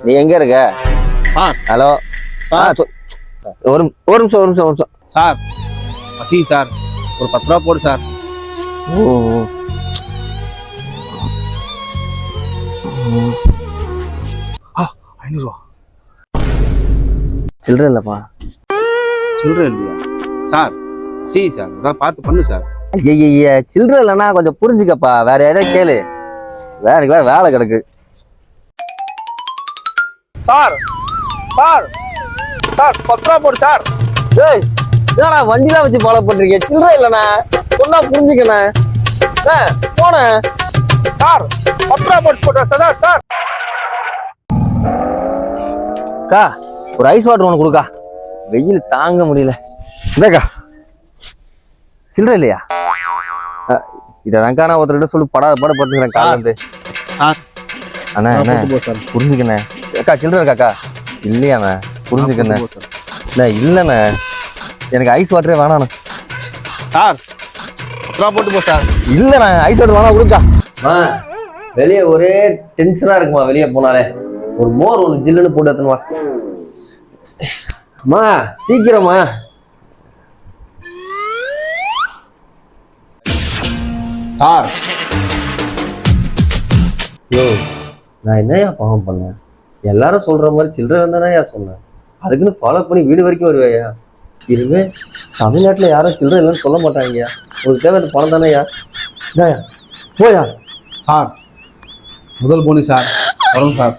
நீ எங்க இருக்க? ஹலோ சார் ஒரு ஒரு நிமிஷம் ஒரு நிமிஷம் ஒரு நிமிஷம். சார் பசி சார், ஒரு 10 ரூபா போடு சார். ஓ 500 ரூபா சில்லற இல்லப்பா. சில்லறை இல்லையா சார்? பசி சார், அதான் பார்த்து பண்ணு சார். ஐய சில்லற இல்லைன்னா கொஞ்சம் புரிஞ்சுக்கப்பா. வேற யாரையும் கேளு. வேற வேலை கிடக்கு. சார் சார் சார் 10 ரூபா போடு சார். ஏய் என்னடா வண்டிலாம் வச்சு ஃபாலோ பண்றீங்க? சில்லற இல்லண்ணா, சொன்னா புரிஞ்சுக்கண்ணா. போன சார் 10 ரூபா போட்டு சார். சார் அக்கா ஒரு ஐஸ் வாட்டர் ஒன்று கொடுக்கா, வெயில் தாங்க முடியல. இந்தாக்கா சில்லற இல்லையா? இதான்க்கா நான் ஒருத்தர்கிட்ட சொல்லி பாட பட்டுக்கிறேன் கால இருந்து. சார் அண்ணா அண்ணா சார் புரிஞ்சுக்கண்ணே. அக்கா சில்லற இருக்காக்கா? இல்லையாண்ணே புரிஞ்சுக்கண்ணே. இல்லண்ணே எனக்கு ஐஸ் வாட்டரே வேணாண்ணே. சார் 10 ரூபா போட்டு போ சார். இல்லண்ணே ஐஸ் வாட்டர் வேணா கொடுக்கா. வெளியே ஒரே டென்ஷனா இருக்குமா, வெளியே போனாலே. ஒரு மோர் ஒன்று ஜில்லுன்னு போட்டு எடுத்துனுவா. அம்மா சீக்கிரமா. சார் யோ நான் என்னையா பாவம் பண்ணேன்? எல்லாரும் சொல்ற மாதிரி சில்லறை வந்தானே சொன்னேன். அதுக்குன்னு ஃபாலோ பண்ணி வீடு வரைக்கும் வருவேயா? இனிமே தமிழ்நாட்டில் யாரும் சில்லறை இல்லைன்னு சொல்ல மாட்டாங்கய்யா. உங்களுக்கு தேவை அந்த பணம் தானேயா? போயா சார் முதல் போனி சார், வரும் சார்.